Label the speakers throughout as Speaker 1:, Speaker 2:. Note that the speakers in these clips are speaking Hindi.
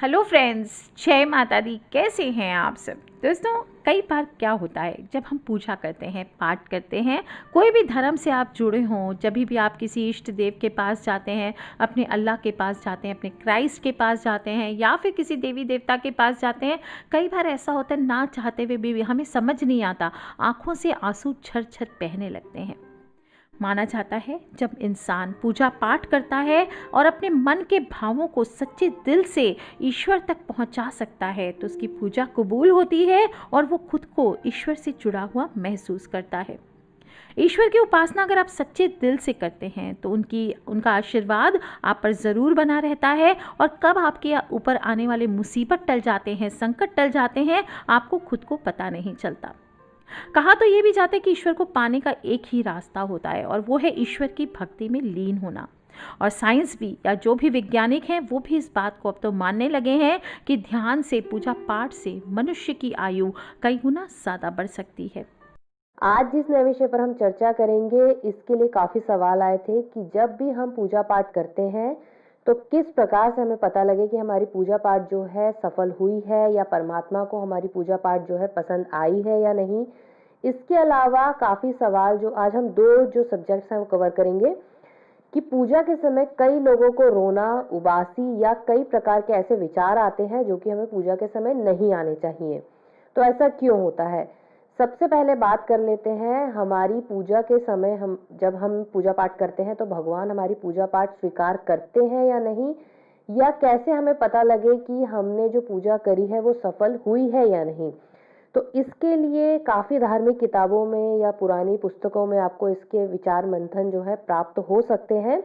Speaker 1: हेलो फ्रेंड्स, जय माता दी। कैसे हैं आप सब दोस्तों? कई बार क्या होता है, जब हम पूजा करते हैं, पाठ करते हैं, कोई भी धर्म से आप जुड़े हों, जब भी आप किसी इष्ट देव के पास जाते हैं, अपने अल्लाह के पास जाते हैं, अपने क्राइस्ट के पास जाते हैं, या फिर किसी देवी देवता के पास जाते हैं, कई बार ऐसा होता है ना चाहते हुए भी हमें समझ नहीं आता, आंखों से आंसू झर-झर बहने लगते हैं। माना जाता है जब इंसान पूजा पाठ करता है और अपने मन के भावों को सच्चे दिल से ईश्वर तक पहुंचा सकता है, तो उसकी पूजा कबूल होती है और वो खुद को ईश्वर से जुड़ा हुआ महसूस करता है। ईश्वर की उपासना अगर आप सच्चे दिल से करते हैं तो उनका आशीर्वाद आप पर ज़रूर बना रहता है, और कब आपके ऊपर आने वाले मुसीबत टल जाते हैं, संकट टल जाते हैं, आपको खुद को पता नहीं चलता। कहा तो ये भी जाता है कि ईश्वर को पाने का एक ही रास्ता होता है, और वो है ईश्वर की भक्ति में लीन होना। और साइंस भी, या जो भी वैज्ञानिक हैं, वो भी इस बात को अब तो मानने लगे हैं कि ध्यान से, पूजा पाठ से मनुष्य की आयु कई गुना ज़्यादा बढ़ सकती है।
Speaker 2: आज जिस नए विषय पर हम चर्चा करेंगे, इसके लिए काफी सवाल आए थे कि जब भी हम पूजा पाठ करते हैं तो किस प्रकार से हमें पता लगे कि हमारी पूजा पाठ जो है सफल हुई है, या परमात्मा को हमारी पूजा पाठ जो है पसंद आई है या नहीं। इसके अलावा काफी सवाल जो आज हम दो जो सब्जेक्ट्स हैं वो कवर करेंगे कि पूजा के समय कई लोगों को रोना, उबासी या कई प्रकार के ऐसे विचार आते हैं जो कि हमें पूजा के समय नहीं आने चाहिए। तो ऐसा क्यों होता है? सबसे पहले बात कर लेते हैं हमारी पूजा के समय, जब हम पूजा पाठ करते हैं तो भगवान हमारी पूजा पाठ स्वीकार करते हैं या नहीं, या कैसे हमें पता लगे कि हमने जो पूजा करी है वो सफल हुई है या नहीं। तो इसके लिए काफी धार्मिक किताबों में या पुरानी पुस्तकों में आपको इसके विचार मंथन जो है प्राप्त हो सकते हैं।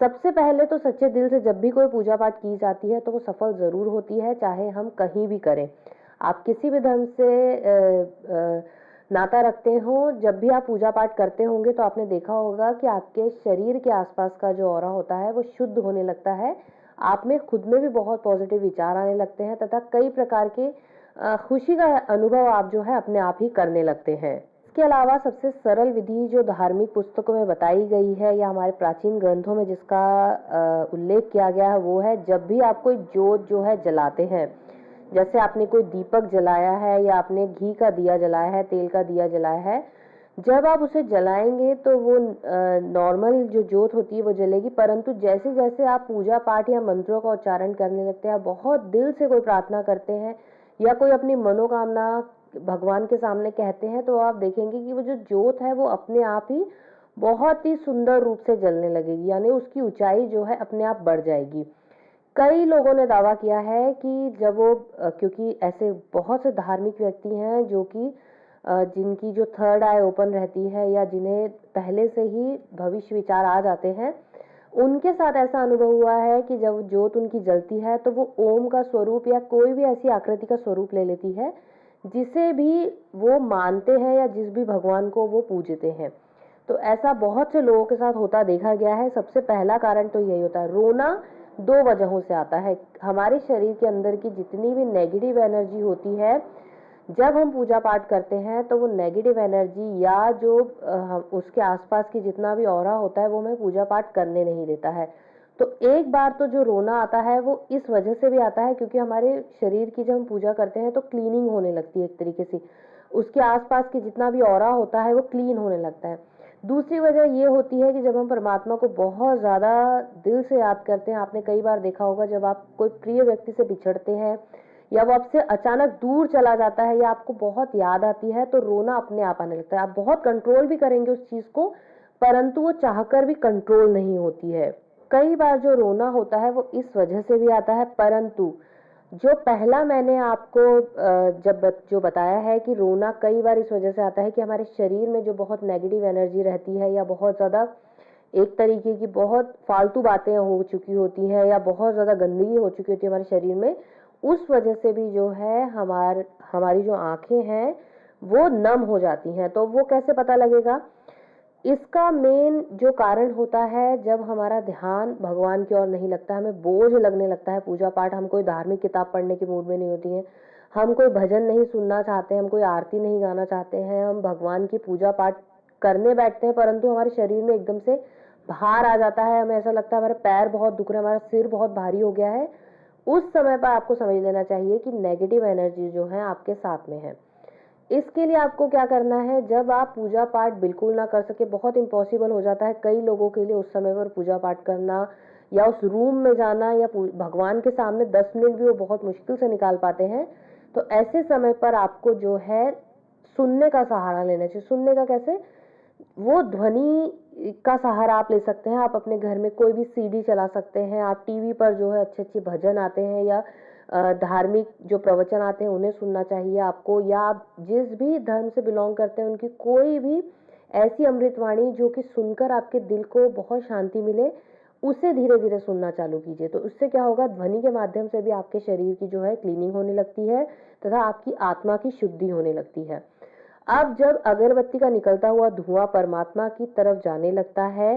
Speaker 2: सबसे पहले तो सच्चे दिल से जब भी कोई पूजा पाठ की जाती है तो वो सफल जरूर होती है, चाहे हम कहीं भी करें। आप किसी भी धर्म से नाता रखते हो, जब भी आप पूजा पाठ करते होंगे तो आपने देखा होगा कि आपके शरीर के आसपास का जो ऑरा होता है वो शुद्ध होने लगता है। आप में खुद में भी बहुत पॉजिटिव विचार आने लगते हैं, तथा कई प्रकार के खुशी का अनुभव आप जो है अपने आप ही करने लगते हैं। इसके अलावा सबसे सरल विधि जो धार्मिक पुस्तकों में बताई गई है या हमारे प्राचीन ग्रंथों में जिसका उल्लेख किया गया है, वो है जब भी आप कोई जोत जो है जलाते हैं, जैसे आपने कोई दीपक जलाया है या आपने घी का दिया जलाया है, तेल का दिया जलाया है, जब आप उसे जलाएंगे तो वो नॉर्मल जो जोत होती है वो जलेगी, परंतु जैसे जैसे आप पूजा पाठ या मंत्रों का उच्चारण करने लगते हैं, बहुत दिल से कोई प्रार्थना करते हैं या कोई अपनी मनोकामना भगवान के सामने कहते हैं, तो आप देखेंगे कि वो जो जोत है वो अपने आप ही बहुत ही सुंदर रूप से जलने लगेगी, यानी उसकी ऊंचाई जो है अपने आप बढ़ जाएगी। कई लोगों ने दावा किया है कि जब वो क्योंकि ऐसे बहुत से धार्मिक व्यक्ति हैं जो कि जिनकी जो थर्ड आई ओपन रहती है या जिन्हें पहले से ही भविष्य विचार आ जाते हैं, उनके साथ ऐसा अनुभव हुआ है कि जब ज्योत उनकी जलती है तो वो ओम का स्वरूप या कोई भी ऐसी आकृति का स्वरूप ले लेती है जिसे भी वो मानते हैं या जिस भी भगवान को वो पूजते हैं। तो ऐसा बहुत से लोगों के साथ होता देखा गया है। सबसे पहला कारण तो यही होता है। रोना दो वजहों से आता है। हमारे शरीर के अंदर की जितनी भी नेगेटिव एनर्जी होती है, जब हम पूजा पाठ करते हैं तो वो नेगेटिव एनर्जी या जो उसके आसपास की जितना भी ऑरा होता है वो हमें पूजा पाठ करने नहीं देता है। तो एक बार तो जो रोना आता है वो इस वजह से भी आता है क्योंकि हमारे शरीर की जब हम पूजा करते हैं तो क्लीनिंग होने लगती है, एक तरीके से उसके आसपास की जितना भी ऑरा होता है वो क्लीन होने लगता है। दूसरी वजह ये होती है कि जब हम परमात्मा को बहुत ज़्यादा दिल से याद करते हैं, आपने कई बार देखा होगा जब आप कोई प्रिय व्यक्ति से बिछड़ते हैं या वो आपसे अचानक दूर चला जाता है या आपको बहुत याद आती है, तो रोना अपने आप आने लगता है। आप बहुत कंट्रोल भी करेंगे उस चीज़ को, परंतु वो चाहकर भी कंट्रोल नहीं होती है। कई बार जो रोना होता है वो इस वजह से भी आता है, परंतु जो पहला मैंने आपको जो बताया है कि रोना कई बार इस वजह से आता है कि हमारे शरीर में जो बहुत नेगेटिव एनर्जी रहती है या बहुत ज़्यादा एक तरीके की बहुत फालतू बातें हो चुकी होती हैं या बहुत ज़्यादा गंदगी हो चुकी होती है हमारे शरीर में, उस वजह से भी जो है हमारी जो आंखें हैं वो नम हो जाती हैं। तो वो कैसे पता लगेगा? इसका मेन जो कारण होता है, जब हमारा ध्यान भगवान की ओर नहीं लगता, हमें बोझ लगने लगता है पूजा पाठ, हम कोई धार्मिक किताब पढ़ने के मूड में नहीं होती हैं, हम कोई भजन नहीं सुनना चाहते, हम कोई आरती नहीं गाना चाहते हैं, हम भगवान की पूजा पाठ करने बैठते हैं, परंतु हमारे शरीर में एकदम से भार आ जाता है, हमें ऐसा लगता है हमारे पैर बहुत दुख रहे हैं, हमारा सिर बहुत भारी हो गया है। उस समय पर आपको समझ लेना चाहिए कि नेगेटिव एनर्जी जो है आपके साथ में है। इसके लिए आपको क्या करना है, जब आप पूजा पाठ बिल्कुल ना कर सके, बहुत इम्पॉसिबल हो जाता है कई लोगों के लिए उस समय पर पूजा पाठ करना या उस रूम में जाना या भगवान के सामने 10 मिनट भी वो बहुत मुश्किल से निकाल पाते हैं। तो ऐसे समय पर आपको जो है सुनने का सहारा लेना चाहिए। सुनने का कैसे? वो ध्वनि का सहारा आप ले सकते हैं। आप अपने घर में कोई भी सीडी चला सकते हैं, आप टीवी पर जो है अच्छे अच्छे भजन आते हैं या धार्मिक जो प्रवचन आते हैं उन्हें सुनना चाहिए आपको, या आप जिस भी धर्म से बिलोंग करते हैं उनकी कोई भी ऐसी अमृतवाणी जो कि सुनकर आपके दिल को बहुत शांति मिले, उसे धीरे धीरे सुनना चालू कीजिए। तो उससे क्या होगा, ध्वनि के माध्यम से भी आपके शरीर की जो है क्लीनिंग होने लगती है तथा आपकी आत्मा की शुद्धि होने लगती है। अब जब अगरबत्ती का निकलता हुआ धुआं परमात्मा की तरफ जाने लगता है,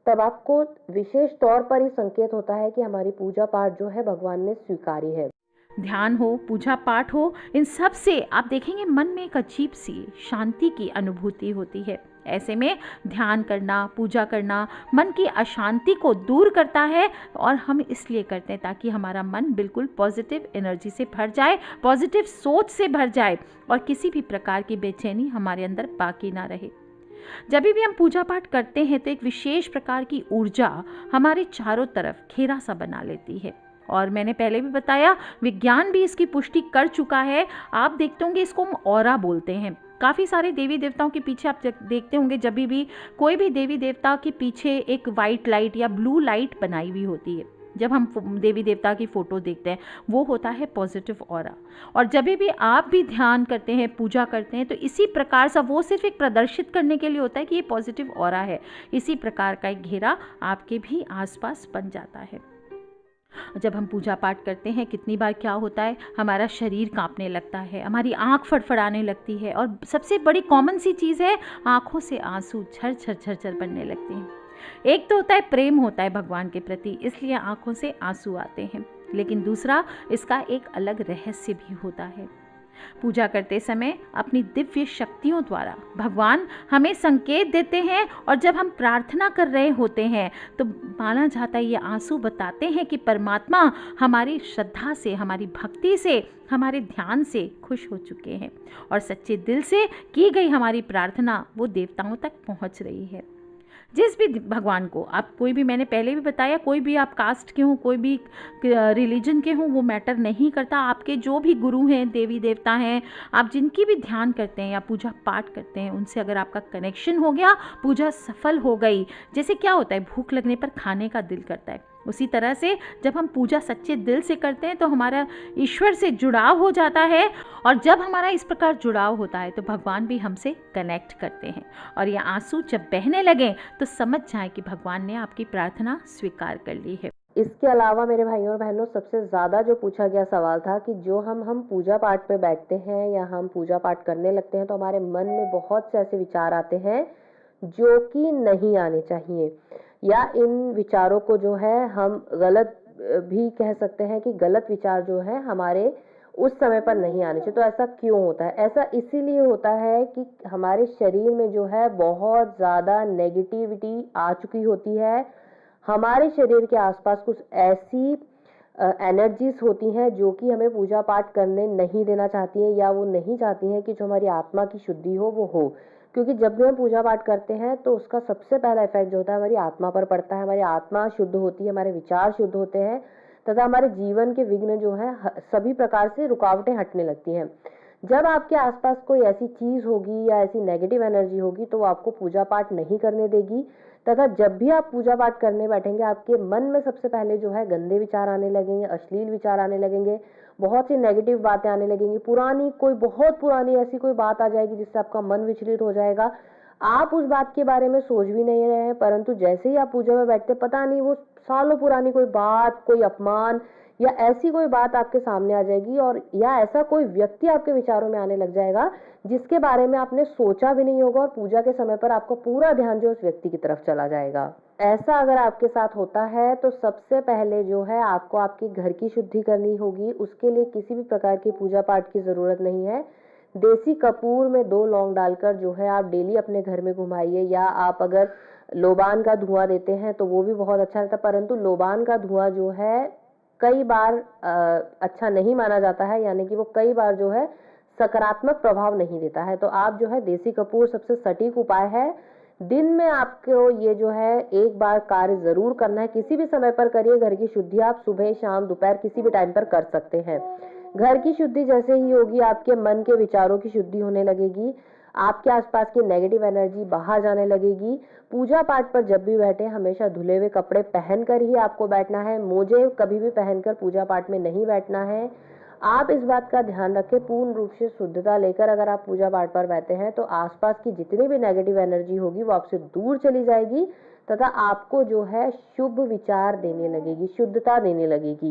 Speaker 2: तब आपको विशेष तौर पर ही संकेत होता है कि हमारी पूजा पाठ जो है भगवान ने स्वीकारी है।
Speaker 1: ध्यान हो, पूजा पाठ हो, इन सब से आप देखेंगे मन में एक अजीब सी शांति की अनुभूति होती है। ऐसे में ध्यान करना, पूजा करना मन की अशांति को दूर करता है, और हम इसलिए करते हैं ताकि हमारा मन बिल्कुल पॉजिटिव एनर्जी से भर जाए, पॉजिटिव सोच से भर जाए, और किसी भी प्रकार की बेचैनी हमारे अंदर बाकी ना रहे। जब भी हम पूजा पाठ करते हैं तो एक विशेष प्रकार की ऊर्जा हमारे चारों तरफ घेरा सा बना लेती है, और मैंने पहले भी बताया, विज्ञान भी इसकी पुष्टि कर चुका है। आप देखते होंगे इसको हम ऑरा बोलते हैं। काफ़ी सारे देवी देवताओं के पीछे आप देखते होंगे, जब भी कोई भी देवी देवता के पीछे एक वाइट लाइट या ब्लू लाइट बनाई हुई होती है। जब हम देवी देवता की फ़ोटो देखते हैं, वो होता है पॉजिटिव ऑरा। और जब भी आप भी ध्यान करते हैं, पूजा करते हैं, तो इसी प्रकार से वो सिर्फ एक प्रदर्शित करने के लिए होता है कि ये पॉजिटिव ऑरा है। इसी प्रकार का एक घेरा आपके भी आसपास बन जाता है। जब हम पूजा पाठ करते हैं, कितनी बार क्या होता है, हमारा शरीर कांपने लगता है, हमारी आंख फड़फड़ाने लगती है, और सबसे बड़ी कॉमन सी चीज़ है, आंखों से आंसू झरझर झरझर बनने लगते हैं। एक तो होता है प्रेम होता है भगवान के प्रति, इसलिए आंखों से आंसू आते हैं, लेकिन दूसरा इसका एक अलग रहस्य भी होता है। पूजा करते समय अपनी दिव्य शक्तियों द्वारा भगवान हमें संकेत देते हैं, और जब हम प्रार्थना कर रहे होते हैं तो माना जाता है ये आंसू बताते हैं कि परमात्मा हमारी श्रद्धा से, हमारी भक्ति से, हमारे ध्यान से खुश हो चुके हैं, और सच्चे दिल से की गई हमारी प्रार्थना वो देवताओं तक पहुंच रही है। जिस भी भगवान को आप, कोई भी, मैंने पहले भी बताया, कोई भी आप कास्ट के हों, कोई भी रिलीजन के हों, वो मैटर नहीं करता। आपके जो भी गुरु हैं, देवी देवता हैं, आप जिनकी भी ध्यान करते हैं या पूजा पाठ करते हैं, उनसे अगर आपका कनेक्शन हो गया, पूजा सफल हो गई। जैसे क्या होता है, भूख लगने पर खाने का दिल करता है, उसी तरह से जब हम पूजा सच्चे दिल से करते हैं तो हमारा ईश्वर से जुड़ाव हो जाता है, और जब हमारा इस प्रकार जुड़ाव होता है तो भगवान भी हमसे कनेक्ट करते हैं, और ये आंसू जब बहने लगे तो समझ जाए कि भगवान ने आपकी प्रार्थना स्वीकार कर ली है।
Speaker 2: इसके अलावा मेरे भाइयों और बहनों, सबसे ज़्यादा जो पूछा गया सवाल था कि जो हम पूजा पाठ पे बैठते हैं या हम पूजा पाठ करने लगते हैं तो हमारे मन में बहुत से ऐसे विचार आते हैं जो कि नहीं आने चाहिए, या इन विचारों को जो है हम गलत भी कह सकते हैं कि गलत विचार जो है हमारे उस समय पर नहीं आने चाहिए। तो ऐसा क्यों होता है? ऐसा इसीलिए होता है कि हमारे शरीर में जो है बहुत ज़्यादा नेगेटिविटी आ चुकी होती है। हमारे शरीर के आसपास कुछ ऐसी एनर्जीज होती हैं जो कि हमें पूजा पाठ करने नहीं देना चाहती हैं, या वो नहीं चाहती हैं कि जो हमारी आत्मा की शुद्धि हो वो हो। क्योंकि जब भी हम पूजा पाठ करते हैं तो उसका सबसे पहला इफेक्ट जो होता है हमारी आत्मा पर पड़ता है। हमारी आत्मा शुद्ध होती है, हमारे विचार शुद्ध होते हैं, तथा हमारे जीवन के विघ्न जो है सभी प्रकार से रुकावटें हटने लगती हैं। जब आपके आसपास कोई ऐसी चीज होगी या ऐसी नेगेटिव एनर्जी होगी तो वो आपको पूजा पाठ नहीं करने देगी, तथा जब भी आप पूजा पाठ करने बैठेंगे आपके मन में सबसे पहले जो है गंदे विचार आने लगेंगे, अश्लील विचार आने लगेंगे, बहुत सी नेगेटिव बातें आने लगेंगी, पुरानी, कोई बहुत पुरानी ऐसी कोई बात आ जाएगी जिससे आपका मन विचलित हो जाएगा। आप उस बात के बारे में सोच भी नहीं रहे हैं, परंतु जैसे ही आप पूजा में बैठते, पता नहीं वो सालों पुरानी कोई बात, कोई अपमान या ऐसी कोई बात आपके सामने आ जाएगी, और या ऐसा कोई व्यक्ति आपके विचारों में आने लग जाएगा जिसके बारे में आपने सोचा भी नहीं होगा, और पूजा के समय पर आपका पूरा ध्यान जो उस व्यक्ति की तरफ चला जाएगा। ऐसा अगर आपके साथ होता है तो सबसे पहले जो है आपको आपके घर की शुद्धि करनी होगी। उसके लिए किसी भी प्रकार की पूजा पाठ की जरूरत नहीं है। देसी कपूर में 2 लौंग डालकर जो है आप डेली अपने घर में घुमाइए, या आप अगर लोबान का धुआं देते हैं तो वो भी बहुत अच्छा रहता है, परंतु लोबान का धुआं जो है कई बार अच्छा नहीं माना जाता है, यानी कि वो कई बार जो है सकारात्मक प्रभाव नहीं देता है। तो आप जो है देसी कपूर सबसे सटीक उपाय है। दिन में आपको ये जो है एक बार कार्य जरूर करना है, किसी भी समय पर करिए। घर की शुद्धि आप सुबह, शाम, दोपहर किसी भी टाइम पर कर सकते हैं। घर की शुद्धि जैसे ही होगी, आपके मन के विचारों की शुद्धि होने लगेगी, आपके आसपास की नेगेटिव एनर्जी बाहर जाने लगेगी। पूजा पाठ पर जब भी बैठे हमेशा धुले हुए कपड़े पहनकर ही आपको बैठना है। मोजे कभी भी पहनकर पूजा पाठ में नहीं बैठना है। आप इस बात का ध्यान रखें, पूर्ण रूप से शुद्धता लेकर अगर आप पूजा पाठ पर बैठे हैं तो आसपास की जितनी भी नेगेटिव एनर्जी होगी वो आपसे दूर चली जाएगी तथा आपको जो है शुभ विचार देने लगेगी, शुद्धता देने लगेगी।